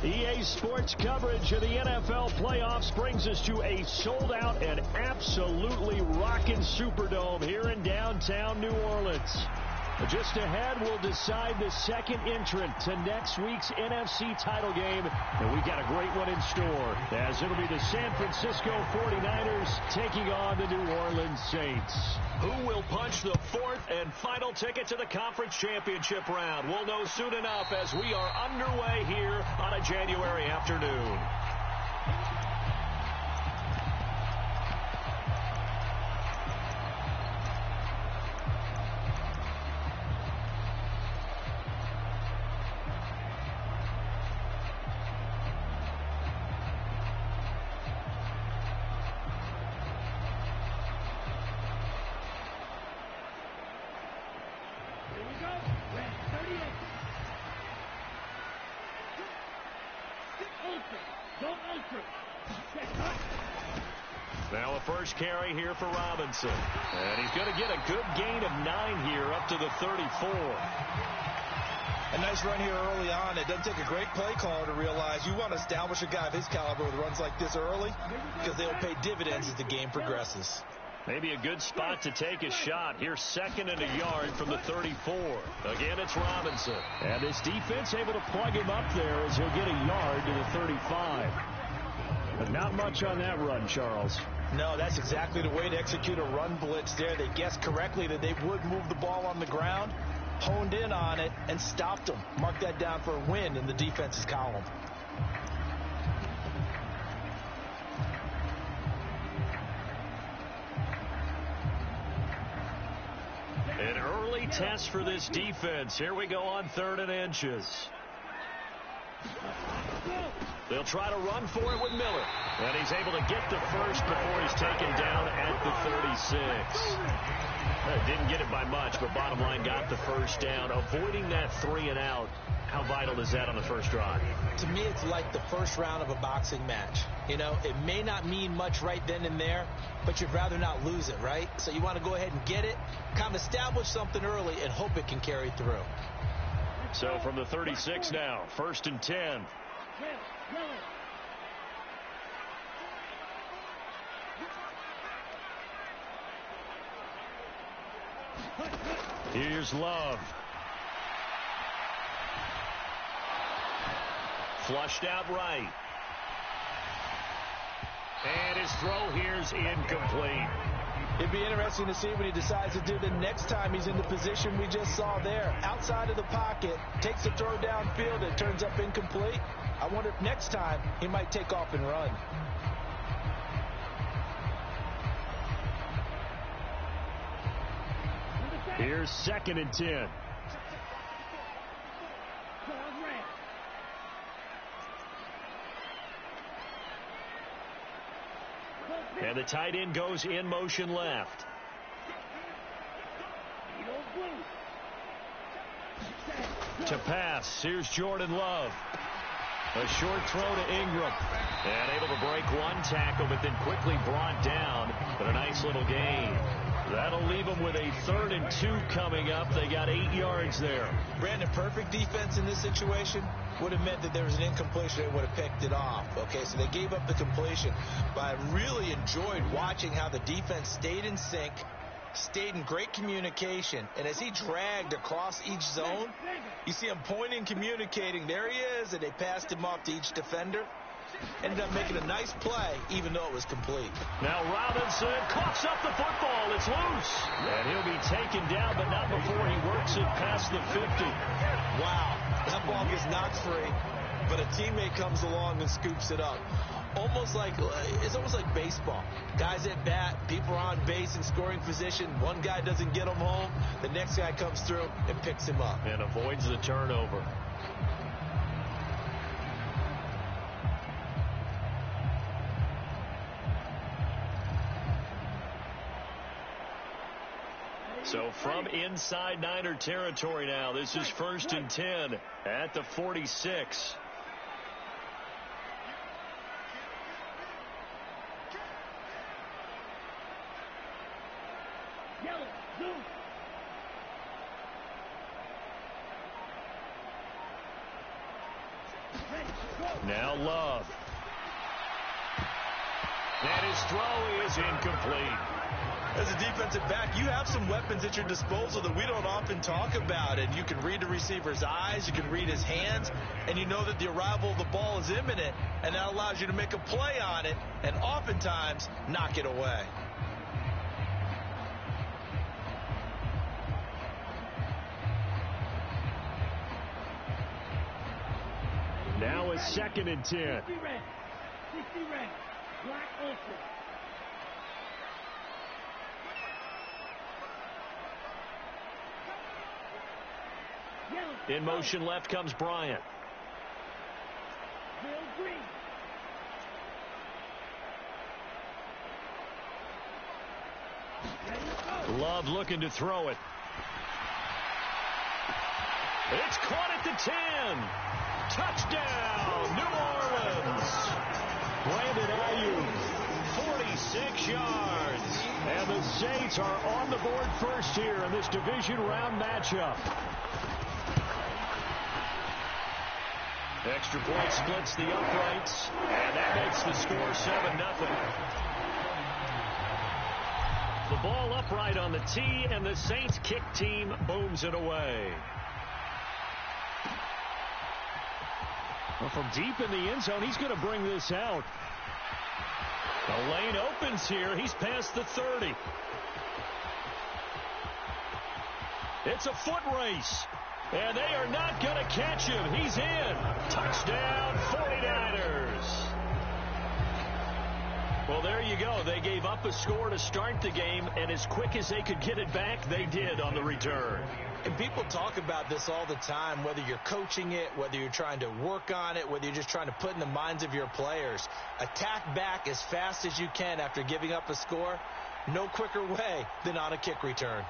EA Sports coverage of the NFL playoffs brings us to a sold-out and absolutely rocking Superdome here in downtown New Orleans. Just ahead, we'll decide the second entrant to next week's NFC title game. And we got a great one in store, as it'll be the San Francisco 49ers taking on the New Orleans Saints. Who will punch the fourth and final ticket to the conference championship round? We'll know soon enough as we are underway here on a January afternoon. Now a first carry here for Robinson. And he's going to get a good gain of 9 here up to the 34. A nice run here early on. It doesn't take a great play caller to realize you want to establish a guy of his caliber with runs like this early because they'll pay dividends as the game progresses. Maybe a good spot to take a shot. Here's second and a yard from the 34. Again, it's Robinson. And this defense able to plug him up there as he'll get a yard to the 35. But not much on that run, Charles. No, that's exactly the way to execute a run blitz there. They guessed correctly that they would move the ball on the ground, honed in on it, and stopped them. Mark that down for a win in the defense's column. An early test for this defense. Here we go on 3rd and inches. They'll try to run for it with Miller. And he's able to get the first before he's taken down at the 36. Didn't get it by much, but bottom line got the first down. Avoiding that 3 and out. How vital is that on the first drive? To me, it's like the first round of a boxing match. You know, it may not mean much right then and there, but you'd rather not lose it, right? So you want to go ahead and get it, kind of establish something early, and hope it can carry through. So from the 36 now, 1st and 10. Here's Love. Flushed out right. And his throw here's incomplete. It'd be interesting to see what he decides to do the next time he's in the position we just saw there. Outside of the pocket, takes the throw downfield, it turns up incomplete. I wonder if next time he might take off and run. Here's 2nd and 10. And the tight end goes in motion left. To pass, here's Jordan Love. A short throw to Ingram. And able to break one tackle, but then quickly brought down. But a nice little gain. That'll leave them with a 3rd and 2 coming up. They got 8 yards there. Brandon, perfect defense in this situation would have meant that there was an incompletion. They would have picked it off. Okay, so they gave up the completion. But I really enjoyed watching how the defense stayed in sync, stayed in great communication, and as he dragged across each zone, you see him pointing, communicating. There he is, and they passed him off to each defender. Ended up making a nice play, even though it was complete. Now Robinson coughs up the football. It's loose. And he'll be taken down, but not before he works it past the 50. Wow. That ball gets knocked free, but a teammate comes along and scoops it up. It's almost like baseball. Guys at bat, people are on base in scoring position. One guy doesn't get him home. The next guy comes through and picks him up. And avoids the turnover. So from inside Niner territory now, this is 1st and 10 at the 46. Now Love. And his throw is incomplete. As a defensive back, you have some weapons at your disposal that we don't often talk about. And you can read the receiver's eyes, you can read his hands, and you know that the arrival of the ball is imminent, and that allows you to make a play on it and oftentimes knock it away. Now it's 2nd and 10. 60 red. Black ultra. In motion left comes Bryant. Love looking to throw it. It's caught at the 10. Touchdown, New Orleans. Brandon Ayuk, 46 yards. And the Saints are on the board first here in this division round matchup. Extra point splits the uprights, and that makes the score 7-0. The ball upright on the tee, and the Saints kick team booms it away. Well, from deep in the end zone, he's going to bring this out. The lane opens here. He's past the 30. It's a foot race. And they are not going to catch him. He's in. Touchdown, 49ers. Well, there you go. They gave up a score to start the game, and as quick as they could get it back, they did on the return. And people talk about this all the time, whether you're coaching it, whether you're trying to work on it, whether you're just trying to put in the minds of your players. Attack back as fast as you can after giving up a score. No quicker way than on a kick return.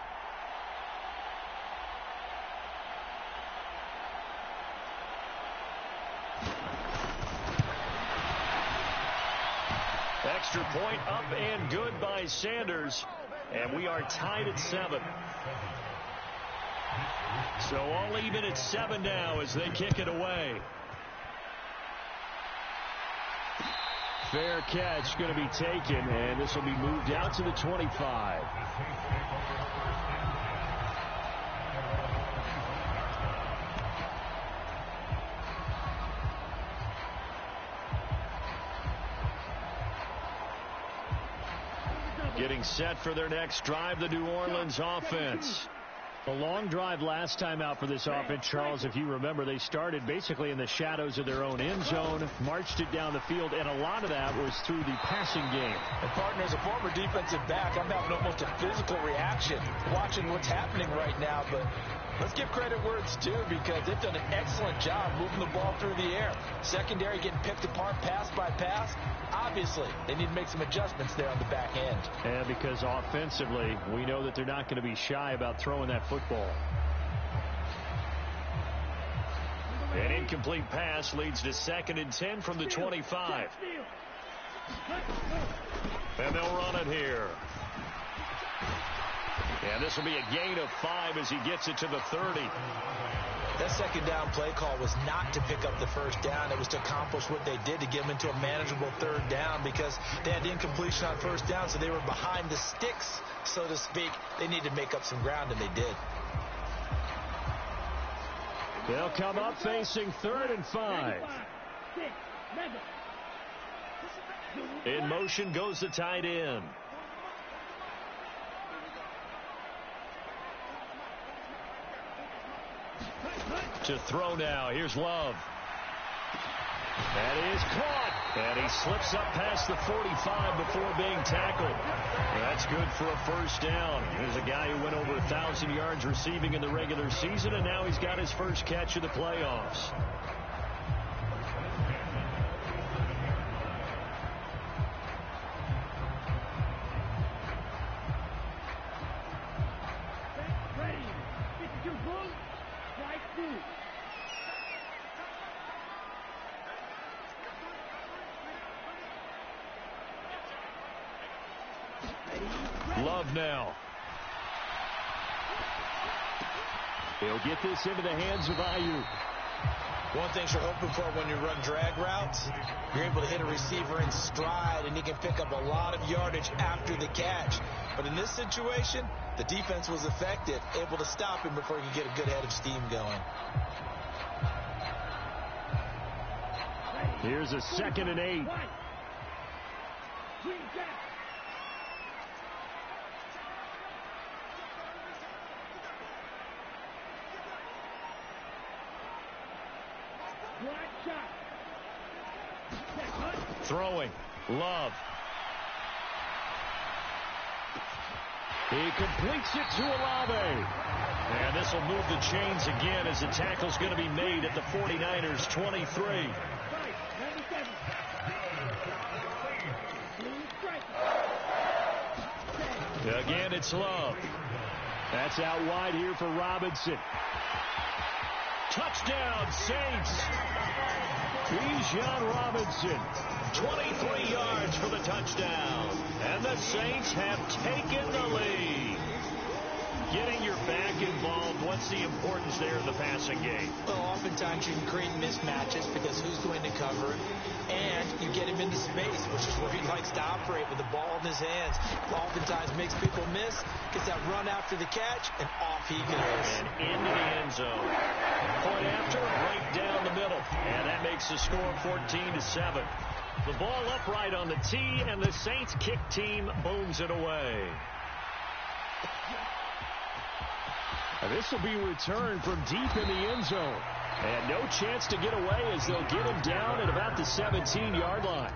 Extra point up and good by Sanders. And we are tied at 7. So all even at 7 now as they kick it away. Fair catch going to be taken, and this will be moved out to the 25. Getting set for their next drive, the New Orleans offense. A long drive last time out for this offense, Charles. If you remember, they started basically in the shadows of their own end zone, marched it down the field, and a lot of that was through the passing game. And partner, as a former defensive back, I'm having almost a physical reaction watching what's happening right now. But let's give credit where it's due, because they've done an excellent job moving the ball through the air. Secondary getting picked apart pass by pass. Obviously, they need to make some adjustments there on the back end. And because offensively, we know that they're not going to be shy about throwing that football. An incomplete pass leads to 2nd and 10 from the 25. And they'll run it here. And this will be a gain of 5 as he gets it to the 30. That second down play call was not to pick up the first down. It was to accomplish what they did, to get them into a manageable 3rd down, because they had incompletion on 1st down, so they were behind the sticks, so to speak. They needed to make up some ground, and they did. They'll come up facing 3rd and 5. In motion goes the tight end. To throw now. Here's Love. That is caught. And he slips up past the 45 before being tackled. That's good for a 1st down. There's a guy who went over 1,000 yards receiving in the regular season, and now he's got his first catch of the playoffs. Love now. He'll get this into the hands of Ayuk. One thing you're hoping for when you run drag routes, you're able to hit a receiver in stride, and he can pick up a lot of yardage after the catch. But in this situation, the defense was effective, able to stop him before he could get a good head of steam going. Here's a 2nd and 8. Throwing. Love. He completes it to Olave. And this will move the chains again as the tackle's going to be made at the 49ers 23. Again, it's Love. That's out wide here for Robinson. Touchdown, Saints. Bijan Robinson, 23 yards for the touchdown. And the Saints have taken the lead. Getting your back involved, what's the importance there in the passing game? Well, oftentimes you can create mismatches because who's going to cover him, and you get him into space, which is where he likes to operate with the ball in his hands. Oftentimes makes people miss, gets that run after the catch, and off he goes. And into the end zone. Point after, right down the middle. And that makes the score 14-7. The ball upright on the tee, and the Saints kick team booms it away. This will be returned from deep in the end zone. And no chance to get away as they'll get him down at about the 17-yard line.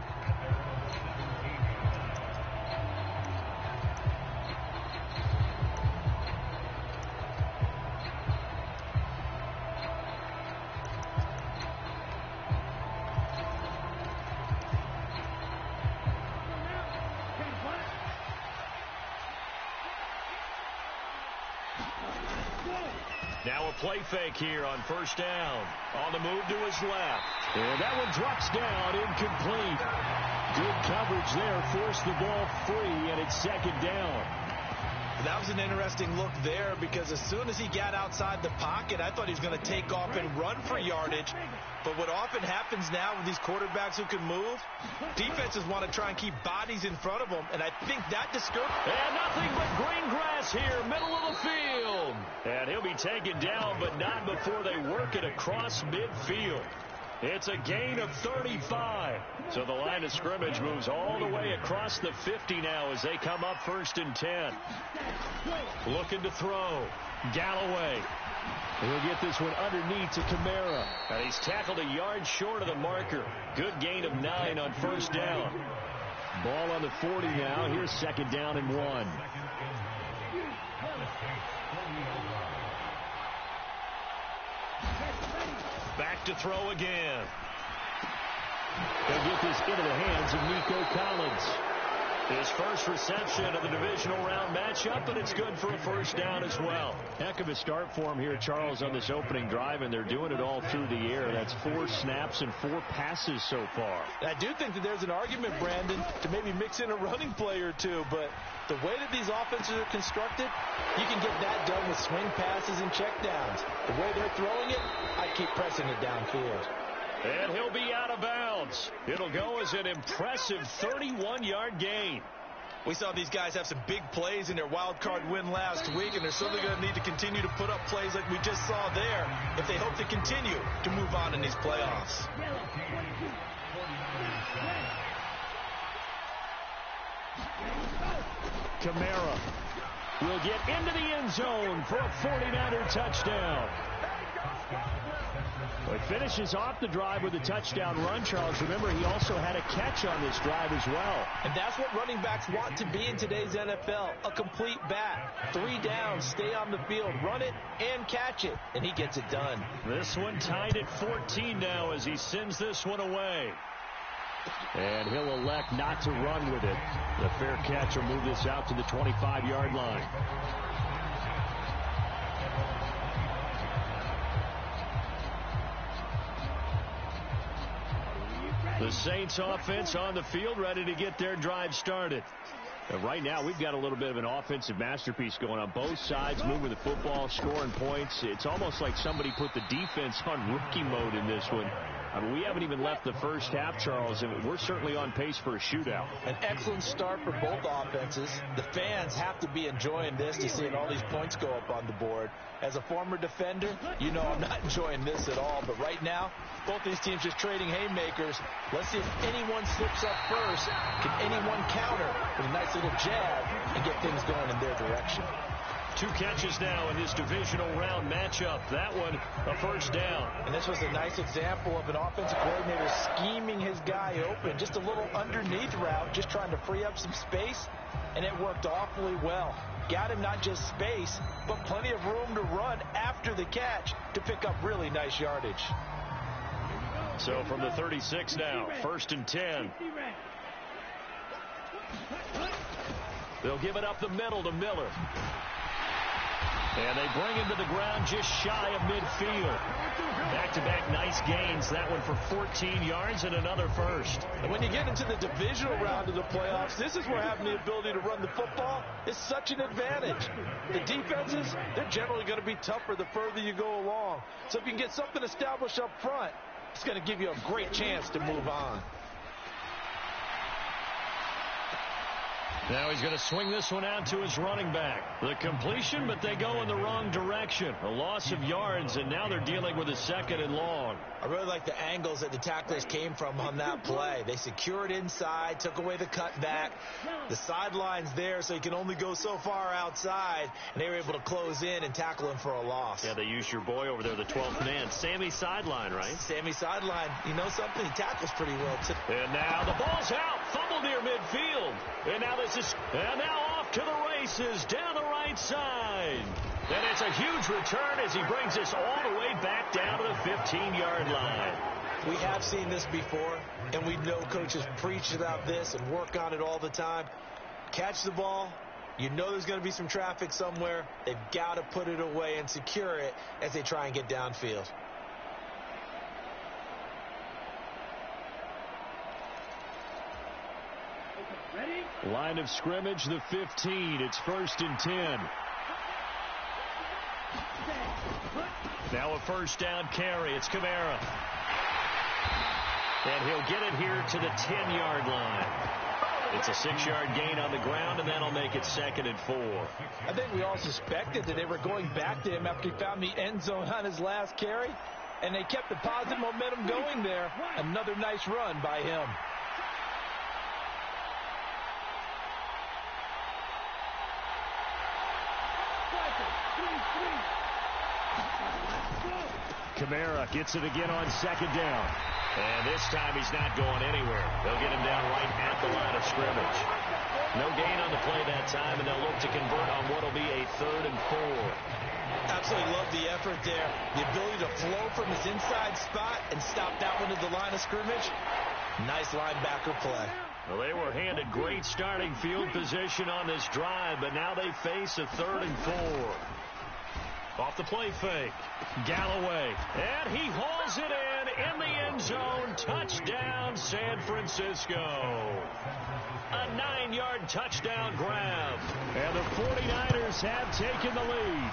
Now a play fake here on first down. On the move to his left. And that one drops down, incomplete. Good coverage there. Forced the ball free, and it's 2nd down. That was an interesting look there because as soon as he got outside the pocket, I thought he was going to take off and run for yardage. But what often happens now with these quarterbacks who can move, defenses want to try and keep bodies in front of them, and I think that discouraged. And nothing but green grass here, middle of the field. And he'll be taken down, but not before they work it across midfield. It's a gain of 35. So the line of scrimmage moves all the way across the 50 now as they come up 1st and 10. Looking to throw. Galloway. He'll get this one underneath to Kamara. And he's tackled a yard short of the marker. Good gain of 9 on first down. Ball on the 40 now. Here's 2nd down and 1. Back to throw again. They'll get this into the hands of Nico Collins. His first reception of the divisional round matchup, but it's good for a first down as well. Heck of a start for him here, Charles, on this opening drive, and they're doing it all through the air. That's 4 snaps and 4 passes so far. I do think that there's an argument, Brandon, to maybe mix in a running play or two, but the way that these offenses are constructed, you can get that done with swing passes and checkdowns. The way they're throwing it, I keep pressing it downfield. And he'll be out of bounds. It'll go as an impressive 31-yard gain. We saw these guys have some big plays in their wild card win last week, and they're certainly going to need to continue to put up plays like we just saw there if they hope to continue to move on in these playoffs. Kamara will get into the end zone for a 49er touchdown. It finishes off the drive with a touchdown run, Charles. Remember, he also had a catch on this drive as well. And that's what running backs want to be in today's NFL, a complete back. 3 downs, stay on the field, run it, and catch it. And he gets it done. This one tied at 14 now as he sends this one away. And he'll elect not to run with it. The fair catch will move this out to the 25-yard line. The Saints offense on the field, ready to get their drive started. Right now, we've got a little bit of an offensive masterpiece going on. Both sides moving the football, scoring points. It's almost like somebody put the defense on rookie mode in this one. I mean, we haven't even left the first half, Charles, and we're certainly on pace for a shootout. An excellent start for both offenses. The fans have to be enjoying this to seeing all these points go up on the board. As a former defender, you know I'm not enjoying this at all. But right now, both these teams just trading haymakers. Let's see if anyone slips up first. Can anyone counter with a nice little jab and get things going in their direction? 2 catches now in this divisional round matchup. That one, a first down. And this was a nice example of an offensive coordinator scheming his guy open. Just a little underneath route, just trying to free up some space, and it worked awfully well. Got him not just space, but plenty of room to run after the catch to pick up really nice yardage. So from the 36 now, 1st and 10. They'll give it up the middle to Miller. And they bring him to the ground just shy of midfield. Back-to-back nice gains. That one for 14 yards and another first. And when you get into the divisional round of the playoffs, this is where having the ability to run the football is such an advantage. The defenses, they're generally going to be tougher the further you go along. So if you can get something established up front, it's going to give you a great chance to move on. Now he's going to swing this one out to his running back. The completion, but they go in the wrong direction. A loss of yards, and now they're dealing with a 2nd and long. I really like the angles that the tacklers came from on that play. They secured inside, took away the cutback. The sideline's there, so you can only go so far outside, and they were able to close in and tackle him for a loss. Yeah, they used your boy over there, the 12th man. Sammy Sideline, right? Sammy Sideline. You know something? He tackles pretty well, too. And now the ball's out. Fumble near midfield. And now and now off to the races down the right side. And it's a huge return as he brings us all the way back down to the 15-yard line. We have seen this before, and we know coaches preach about this and work on it all the time. Catch the ball. You know there's going to be some traffic somewhere. They've got to put it away and secure it as they try and get downfield. Line of scrimmage, the 15. It's 1st and 10. Now a first down carry. It's Kamara. And he'll get it here to the 10-yard line. It's a 6-yard gain on the ground, and that'll make it 2nd and 4. I think we all suspected that they were going back to him after he found the end zone on his last carry, and they kept the positive momentum going there. Another nice run by him. Kamara gets it again on 2nd down. And this time he's not going anywhere. They'll get him down right at the line of scrimmage. No gain on the play that time, and they'll look to convert on what will be a 3rd and 4. Absolutely love the effort there. The ability to flow from his inside spot and stop that one at the line of scrimmage. Nice linebacker play. Well, they were handed great starting field position on this drive, but now they face a 3rd and 4. Off the play fake, Galloway, and he hauls it in the end zone. Touchdown, San Francisco. A 9-yard touchdown grab, and the 49ers have taken the lead.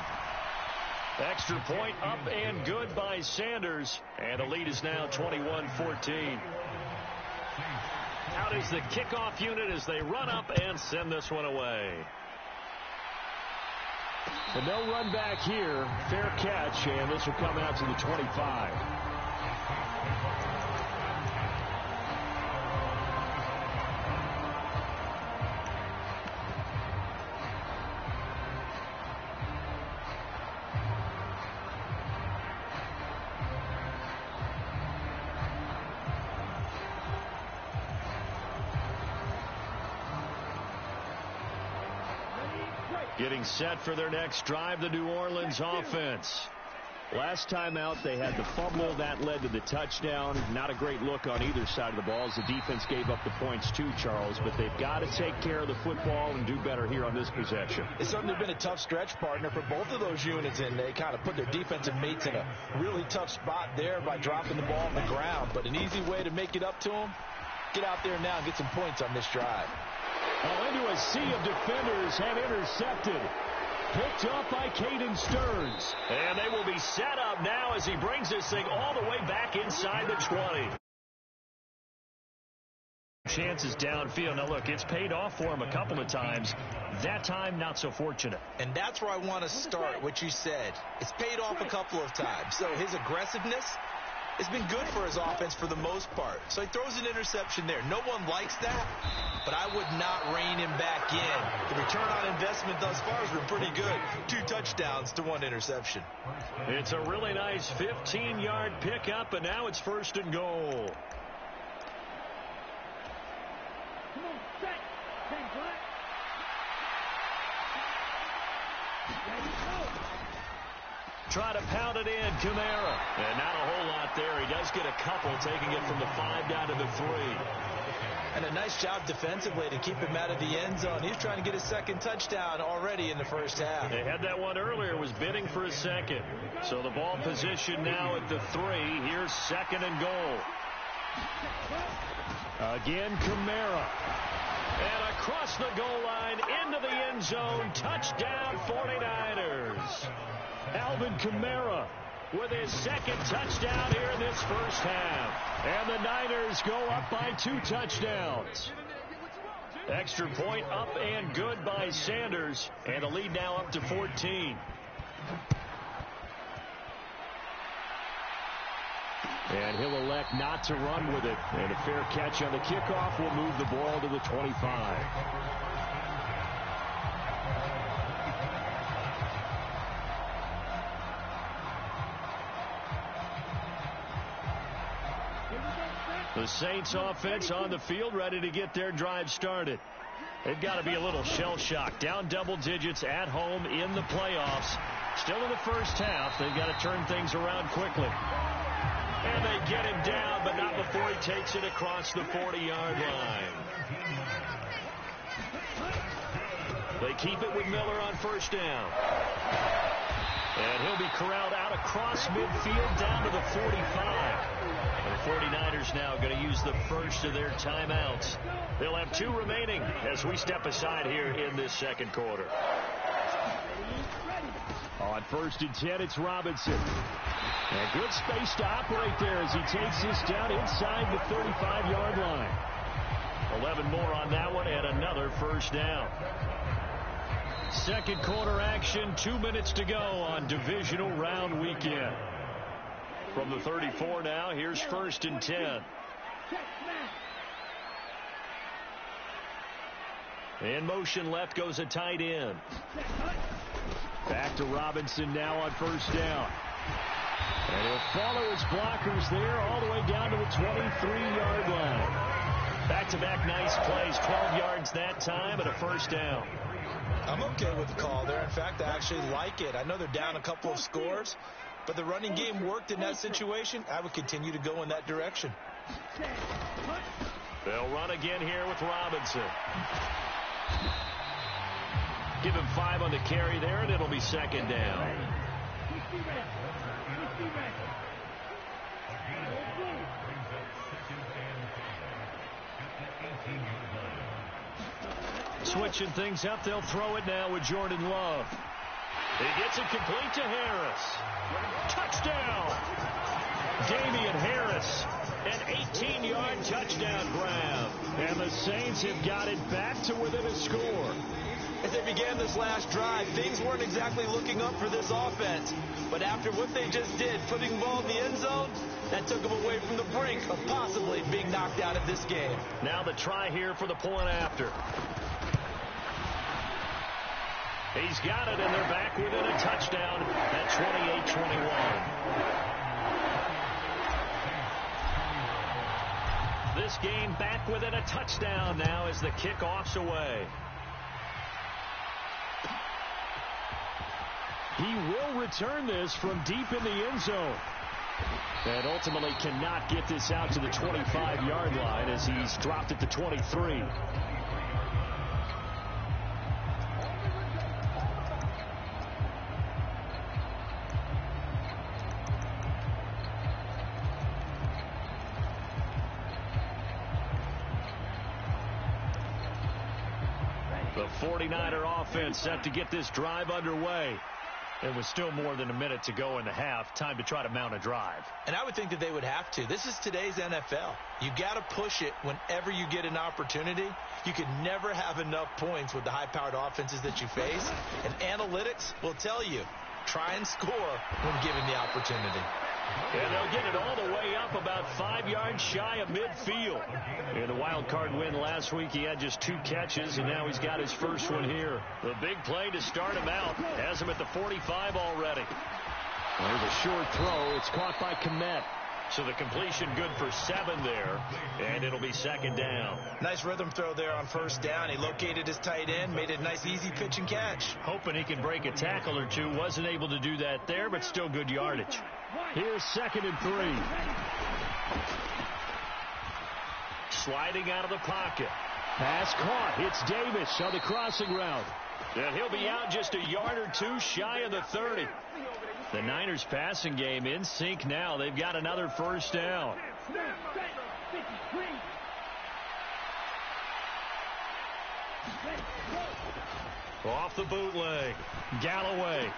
Extra point up and good by Sanders, and the lead is now 21-14. Out is the kickoff unit as they run up and send this one away. And no run back here. Fair catch, and this will come out to the 25. Getting set for their next drive, the New Orleans offense. Last time out, they had the fumble. That led to the touchdown. Not a great look on either side of the ball as the defense gave up the points too, Charles. But they've got to take care of the football and do better here on this possession. It's certainly been a tough stretch, partner, for both of those units, and they kind of put their defensive mates in a really tough spot there by dropping the ball on the ground. But an easy way to make it up to them, get out there now and get some points on this drive. Oh, into a sea of defenders and intercepted. Picked up by Caden Stearns. And they will be set up now as he brings this thing all the way back inside the 20. Chances downfield. Now, look, it's paid off for him a couple of times. That time, not so fortunate. And that's where I want to start, what you said. It's paid off a couple of times. So his aggressiveness has been good for his offense for the most part. So he throws an interception there. No one likes that, but I would not rein him back in. The return on investment thus far has been pretty good. 2 touchdowns to 1 interception. It's a really nice 15-yard pickup, and now it's 1st and goal. Try to pound it in, Kamara. And not a whole lot there. He does get a couple, taking it from the 5 down to the 3. And a nice job defensively to keep him out of the end zone. He's trying to get his 2nd touchdown already in the first half. They had that one earlier, was bidding for a 2nd. So the ball position now at the 3. Here's 2nd and goal. Again, Kamara. And across the goal line, into the end zone. Touchdown, 49ers. Alvin Kamara with his 2nd touchdown here in this first half. And the Niners go up by 2 touchdowns. Extra point up and good by Sanders. And the lead now up to 14. And he'll elect not to run with it. And a fair catch on the kickoff will move the ball to the 25. The Saints offense on the field, ready to get their drive started. They've got to be a little shell-shocked. Down double digits at home in the playoffs. Still in the first half. They've got to turn things around quickly. And they get him down, but not before he takes it across the 40-yard line. They keep it with Miller on 1st down. And he'll be corralled out across midfield down to the 45. And the 49ers now going to use the first of their timeouts. They'll have 2 remaining as we step aside here in this 2nd quarter. On 1st and 10, it's Robinson. And good space to operate there as he takes this down inside the 35-yard line. 11 more on that one and another 1st down. 2nd quarter action, 2 minutes to go on divisional round weekend. From the 34 now, here's 1st and 10. In motion left goes a tight end. Back to Robinson now on 1st down. And he'll follow his blockers there all the way down to the 23-yard line. Back-to-back nice plays, 12 yards that time and a 1st down. I'm okay with the call there. In fact, I actually like it. I know they're down a couple of scores, but the running game worked in that situation. I would continue to go in that direction. They'll run again here with Robinson. Give him 5 on the carry there, and it'll be 2nd down. Switching things up, they'll throw it now with Jordan Love. He gets it complete to Harris. Touchdown! Damian Harris, an 18-yard touchdown grab. And the Saints have got it back to within a score. As they began this last drive, things weren't exactly looking up for this offense. But after what they just did, putting the ball in the end zone, that took them away from the brink of possibly being knocked out of this game. Now the try here for the point after. He's got it, and they're back within a touchdown at 28-21. This game back within a touchdown now as the kickoff's away. He will return this from deep in the end zone. And ultimately cannot get this out to the 25-yard line as he's dropped at the 23. The 49er offense set to get this drive underway. It was still more than a minute to go in the half. Time to try to mount a drive. And I would think that they would have to. This is today's NFL. You got to push it whenever you get an opportunity. You can never have enough points with the high-powered offenses that you face. And analytics will tell you, try and score when given the opportunity. And they'll get it all the way up about 5 yards shy of midfield. In the wild card win last week, he had just 2 catches, and now he's got his first one here. The big play to start him out. Has him at the 45 already. There's a short throw. It's caught by Kmet. So the completion good for 7 there, and it'll be second down. Nice rhythm throw there on first down. He located his tight end, made it a nice easy pitch and catch. Hoping he can break a tackle or two. Wasn't able to do that there, but still good yardage. Here's 2nd and 3. Sliding out of the pocket. Pass caught. It's Davis on the crossing route. And he'll be out just a yard or 2 shy of the 30. The Niners passing game in sync now. They've got another first down. Off the bootleg. Galloway.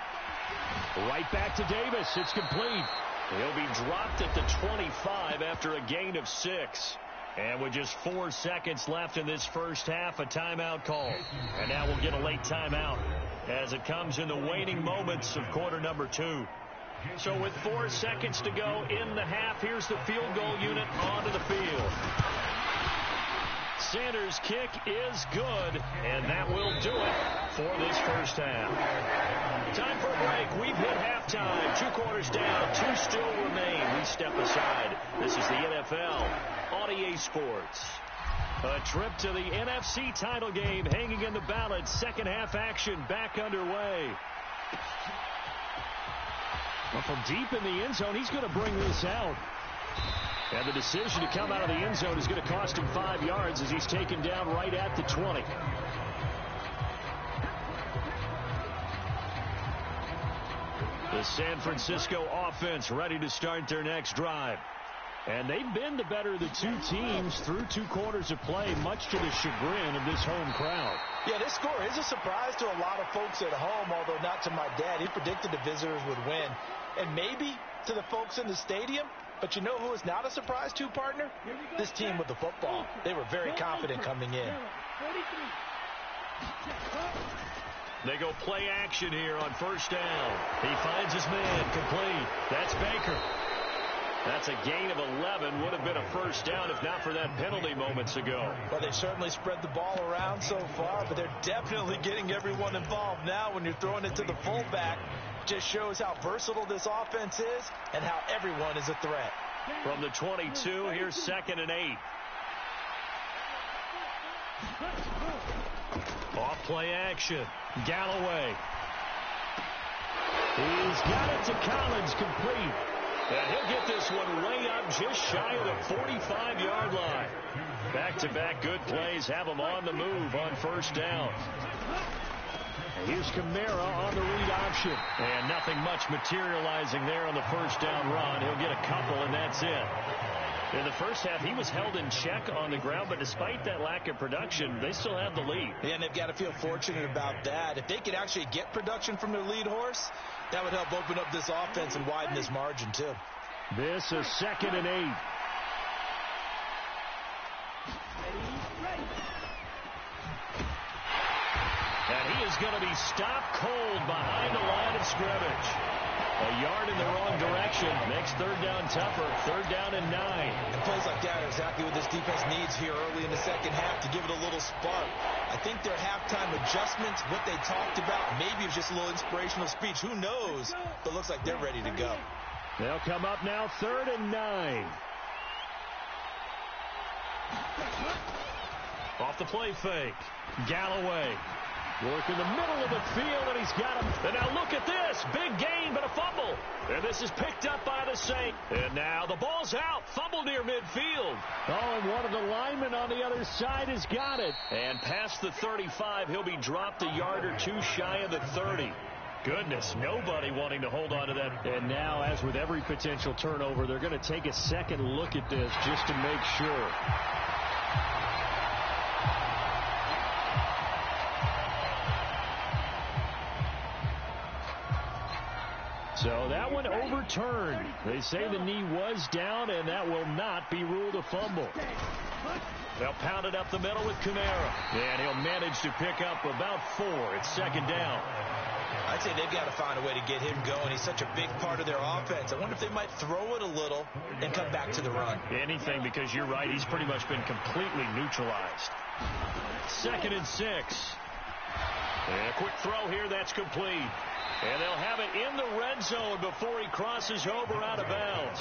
Right back to Davis. It's complete. He'll be dropped at the 25 after a gain of 6. And with just 4 seconds left in this first half, a timeout call. And now we'll get a late timeout as it comes in the waning moments of quarter number 2. So with 4 seconds to go in the half, here's the field goal unit onto the field. Sanders' kick is good, and that will do it for this first half. Time for a break. We've hit halftime. 2 quarters down, 2 still remain. We step aside. This is the NFL on EA Sports. A trip to the NFC title game hanging in the balance. Second half action back underway. Well, from deep in the end zone, he's going to bring this out. And the decision to come out of the end zone is going to cost him 5 yards as he's taken down right at the 20. The San Francisco offense ready to start their next drive. And they've been the better of the 2 teams through 2 quarters of play, much to the chagrin of this home crowd. Yeah, this score is a surprise to a lot of folks at home, although not to my dad. He predicted the visitors would win. And maybe to the folks in the stadium. But you know who is not a surprise to, partner? This team with the football. They were very confident coming in. They go play action here on first down. He finds his man complete. That's Baker. That's a gain of 11. Would have been a first down if not for that penalty moments ago. Well, they certainly spread the ball around so far, but they're definitely getting everyone involved now when you're throwing it to the fullback. Just shows how versatile this offense is and how everyone is a threat. From the 22, here's 2nd and 8. Off play action. Galloway. He's got it to Collins, complete. And he'll get this one way up just shy of the 45-yard line. Back-to-back good plays have him on the move on first down. Here's Kamara on the read option. And nothing much materializing there on the first down run. He'll get a couple, and that's it. In the first half, he was held in check on the ground, but despite that lack of production, they still have the lead. Yeah, and they've got to feel fortunate about that. If they could actually get production from their lead horse, that would help open up this offense and widen this margin, too. This is 2nd and 8. And he is going to be stopped cold behind the line of scrimmage. A yard in the wrong direction makes third down tougher. 3rd down and 9. And plays like that are exactly what this defense needs here early in the second half to give it a little spark. I think their halftime adjustments, what they talked about, maybe it's just a little inspirational speech. Who knows? But it looks like they're ready to go. They'll come up now 3rd and 9. Off the play fake. Galloway. Work in the middle of the field, and he's got him. And now look at this. Big gain, but a fumble. And this is picked up by the Saints. And now the ball's out. Fumble near midfield. Oh, and one of the linemen on the other side has got it. And past the 35, he'll be dropped a yard or 2 shy of the 30. Goodness, nobody wanting to hold on to that. And now, as with every potential turnover, they're going to take a second look at this just to make sure. So that one overturned. They say the knee was down, and that will not be ruled a fumble. They'll pound it up the middle with Kamara. And he'll manage to pick up about 4. It's second down. I'd say they've got to find a way to get him going. He's such a big part of their offense. I wonder if they might throw it a little and come back to the run. Anything, because you're right. He's pretty much been completely neutralized. 2nd and 6. And a quick throw here. That's complete. And they'll have it in the red zone before he crosses over out of bounds.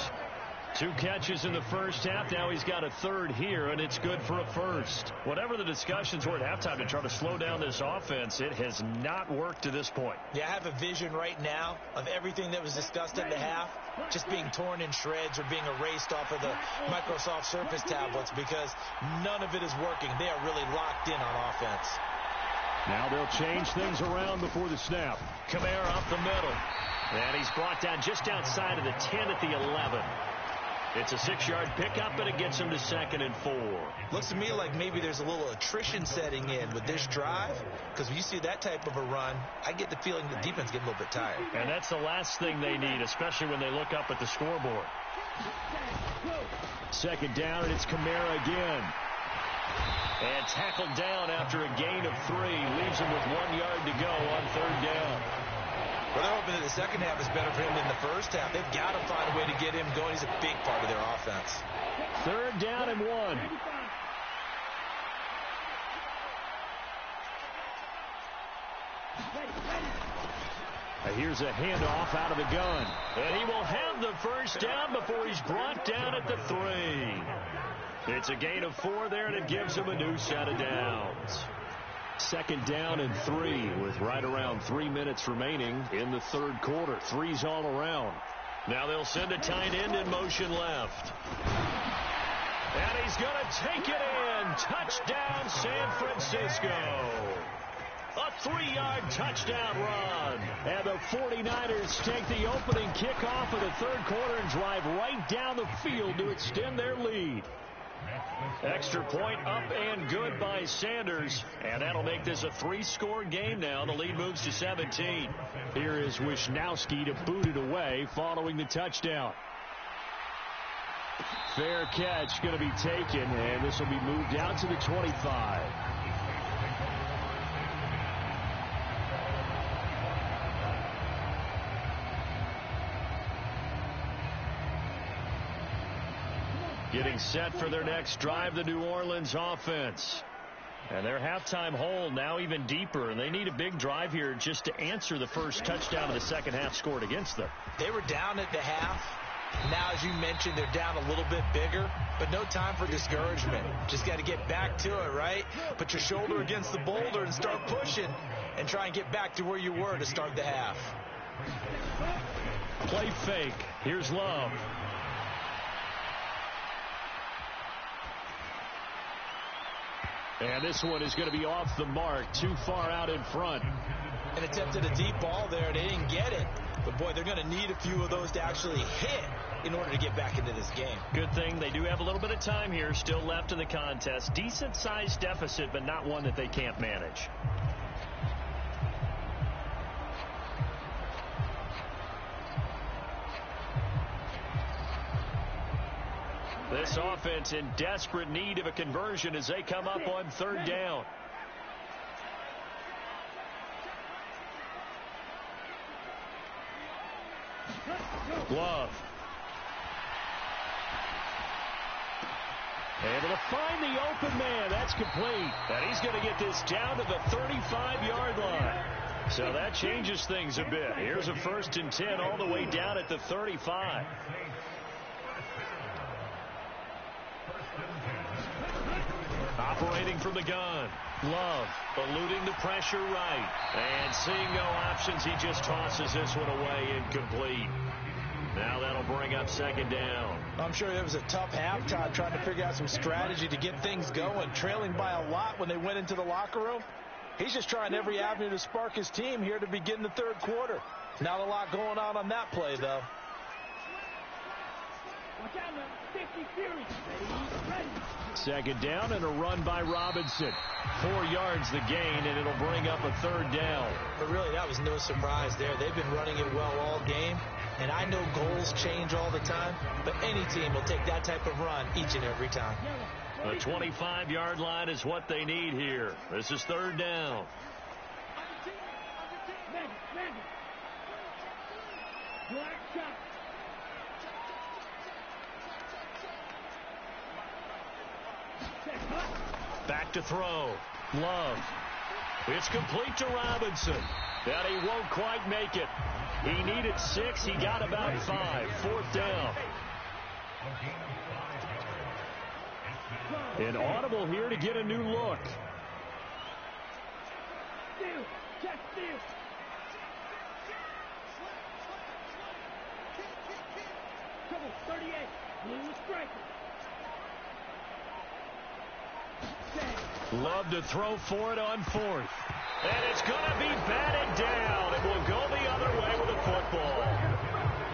2 catches in the first half. Now he's got a 3rd here, and it's good for a 1st. Whatever the discussions were at halftime to try to slow down this offense, it has not worked to this point. Yeah, I have a vision right now of everything that was discussed at the half just being torn in shreds or being erased off of the Microsoft Surface tablets because none of it is working. They are really locked in on offense. Now they'll change things around before the snap. Kamara up the middle. And he's brought down just outside of the 10 at the 11. It's a 6-yard pickup, and it gets him to 2nd and 4. Looks to me like maybe there's a little attrition setting in with this drive, because when you see that type of a run, I get the feeling the defense get a little bit tired. And that's the last thing they need, especially when they look up at the scoreboard. 2nd down, and it's Kamara again. And tackled down after a gain of 3. Leaves him with 1 yard to go on 3rd down. Well, they're hoping that the second half is better for him than the first half. They've got to find a way to get him going. He's a big part of their offense. 3rd down and 1. Here's a handoff out of the gun. And he will have the 1st down before he's brought down at the 3. It's a gain of 4 there, and it gives him a new set of downs. 2nd down and 3 with right around 3 minutes remaining in the 3rd quarter. 3's all around. Now they'll send a tight end in motion left. And he's going to take it in. Touchdown, San Francisco. A 3-yard touchdown run. And the 49ers take the opening kickoff of the 3rd quarter and drive right down the field to extend their lead. Extra point up and good by Sanders, and that'll make this a 3-score game now. The lead moves to 17. Here is Wisnowski to boot it away following the touchdown. Fair catch going to be taken, and this will be moved out to the 25. Getting set for their next drive, the New Orleans offense. And their halftime hole now even deeper, and they need a big drive here just to answer the first touchdown of the second half scored against them. They were down at the half. Now, as you mentioned, they're down a little bit bigger, but no time for discouragement. Just got to get back to it, right? Put your shoulder against the boulder and start pushing and try and get back to where you were to start the half. Play fake. Here's Love. And this one is going to be off the mark, too far out in front. And attempted a deep ball there. They didn't get it. But, boy, they're going to need a few of those to actually hit in order to get back into this game. Good thing they do have a little bit of time here still left in the contest. Decent-sized deficit, but not one that they can't manage. This offense in desperate need of a conversion as they come up on 3rd down. Love. Able to find the open man. That's complete. And he's going to get this down to the 35-yard line. So that changes things a bit. Here's a 1st and 10 all the way down at the 35. Operating from the gun. Love eluding the pressure right. And seeing no options, he just tosses this one away incomplete. Now that'll bring up 2nd down. I'm sure it was a tough halftime trying to figure out some strategy to get things going. Trailing by a lot when they went into the locker room. He's just trying every avenue to spark his team here to begin the 3rd quarter. Not a lot going on that play, though. Second down and a run by Robinson. 4 yards the gain, and it'll bring up a third down. But really, that was no surprise there. They've been running it well all game, and I know goals change all the time, but any team will take that type of run each and every time. The 25-yard line is what they need here. This is third down. Back to throw. Love. It's complete to Robinson. And he won't quite make it. He needed 6. He got about 5. Fourth down. An audible here to get a new look. Love to throw for it on fourth. And it's going to be batted down. It will go the other way with the football.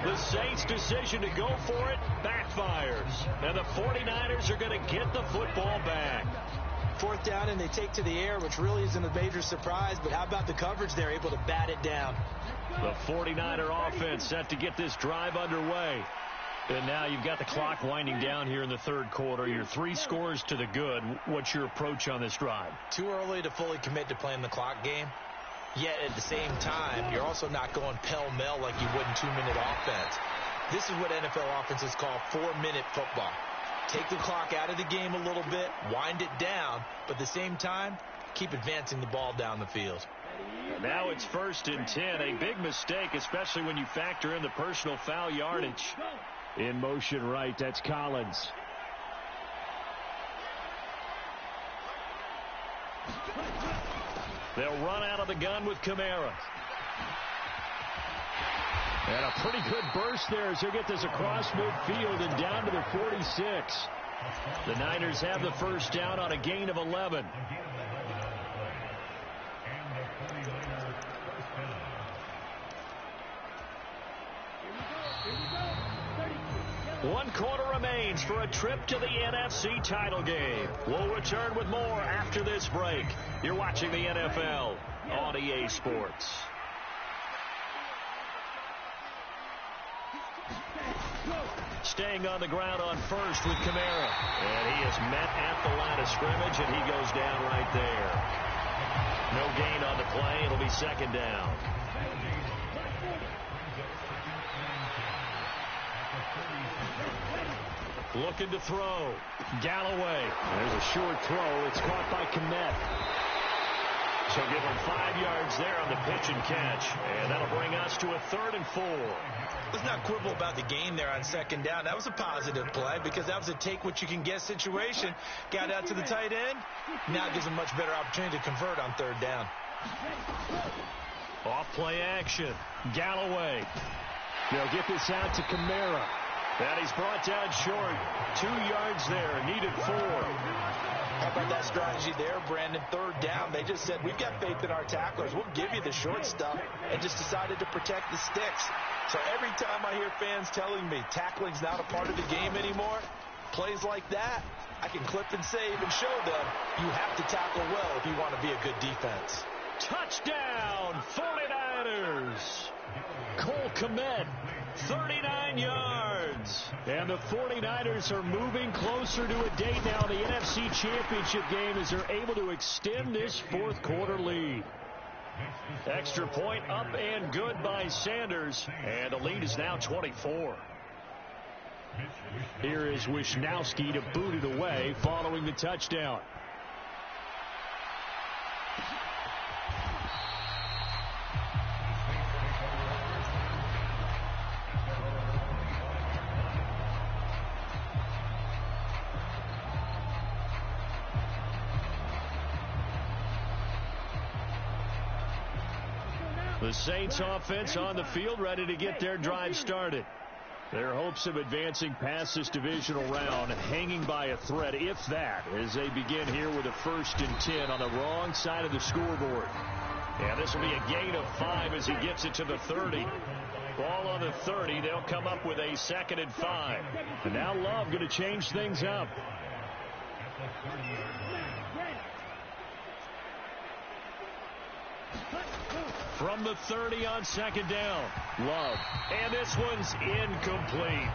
The Saints' decision to go for it backfires. And the 49ers are going to get the football back. Fourth down, and they take to the air, which really isn't a major surprise. But how about the coverage? They're able to bat it down. The 49er offense set to get this drive underway. And now you've got the clock winding down here in the third quarter. You're 3 scores to the good. What's your approach on this drive? Too early to fully commit to playing the clock game. Yet at the same time, you're also not going pell-mell like you would in 2-minute offense. This is what NFL offenses call 4-minute football. Take the clock out of the game a little bit, wind it down, but at the same time, keep advancing the ball down the field. Now it's 1st and 10. A big mistake, especially when you factor in the personal foul yardage. In motion right, that's Collins. They'll run out of the gun with Kamara. And a pretty good burst there as they get this across midfield and down to the 46. The Niners have the first down on a gain of 11. One quarter remains for a trip to the NFC title game. We'll return with more after this break. You're watching the NFL on EA Sports. Staying on the ground on first with Kamara. And he is met at the line of scrimmage, and he goes down right there. No gain on the play. It'll be second down. Looking to throw. Galloway. There's a short throw. It's caught by Kmet. So give him 5 yards there on the pitch and catch. And that'll bring us to a 3rd and 4. Let's not quibble about the gain there on second down. That was a positive play because that was a take-what-you-can-get situation. Got out to the tight end. Now it gives him much better opportunity to convert on 3rd down. Off-play action. Galloway. They'll get this out to Kamara. And he's brought down short. 2 yards there. Needed 4. How about that strategy there, Brandon? 3rd down. They just said, we've got faith in our tacklers. We'll give you the short stuff, and just decided to protect the sticks. So every time I hear fans telling me tackling's not a part of the game anymore, plays like that, I can clip and save and show them you have to tackle well if you want to be a good defense. Touchdown, 49ers. Cole Kmet, 39 yards. And the 49ers are moving closer to a date now in the NFC Championship game as they're able to extend this 4th quarter lead. Extra point up and good by Sanders. And the lead is now 24. Here is Wisnowski to boot it away following the touchdown. The Saints offense on the field ready to get their drive started. Their hopes of advancing past this divisional round hanging by a thread, if that, as they begin here with a 1st and 10 on the wrong side of the scoreboard. And this will be a gain of 5 as he gets it to the 30. Ball on the 30. They'll come up with a 2nd and 5. And now Love going to change things up. From the 30 on 2nd down. Love. And this one's incomplete.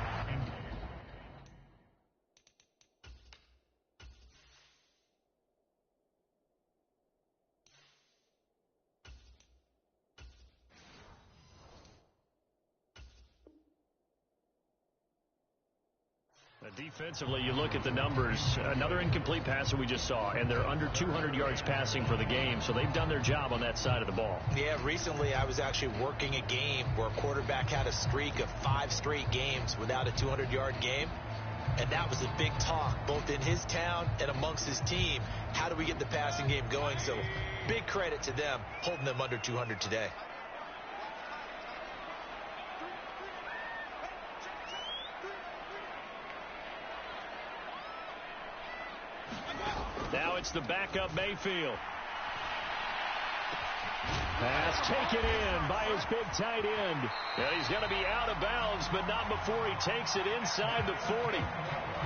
Defensively, you look at the numbers. Another incomplete pass that we just saw, and they're under 200 yards passing for the game, so they've done their job on that side of the ball. Yeah, recently I was actually working a game where a quarterback had a streak of 5 straight games without a 200-yard game, and that was a big talk both in his town and amongst his team. How do we get the passing game going? So big credit to them holding them under 200 today. Now it's the backup Mayfield. Pass taken in by his big tight end. And he's going to be out of bounds, but not before he takes it inside the 40.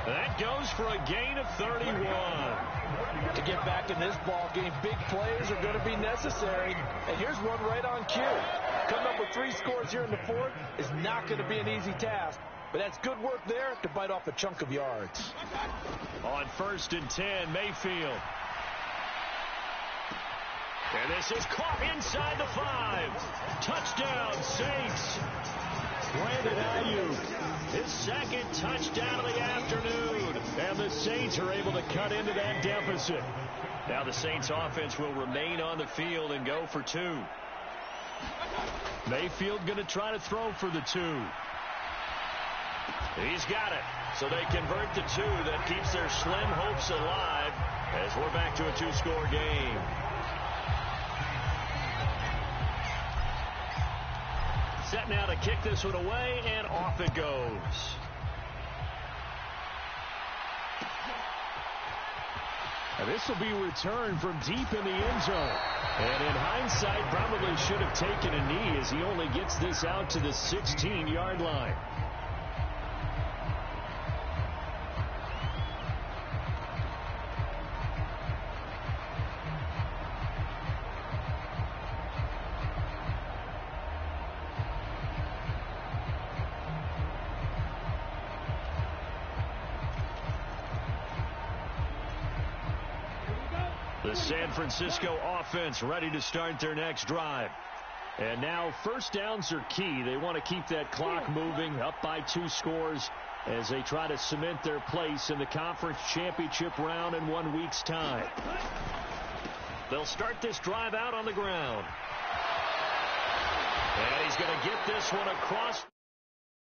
That goes for a gain of 31. To get back in this ball game, big plays are going to be necessary. And here's one right on cue. Coming up with 3 scores here in the 4th is not going to be an easy task. But that's good work there to bite off a chunk of yards. On 1st and 10, Mayfield. And this is caught inside the 5. Touchdown, Saints. Brandon Ayuk, his 2nd touchdown of the afternoon. And the Saints are able to cut into that deficit. Now the Saints offense will remain on the field and go for 2. Mayfield going to try to throw for the 2. He's got it. So they convert the 2. That keeps their slim hopes alive as we're back to a 2-score game. Set now to kick this one away, and off it goes. And this will be returned from deep in the end zone. And in hindsight, probably should have taken a knee as he only gets this out to the 16-yard line. The San Francisco offense ready to start their next drive. And now 1st downs are key. They want to keep that clock moving, up by 2 scores as they try to cement their place in the conference championship round in 1 week's time. They'll start this drive out on the ground. And he's going to get this one across.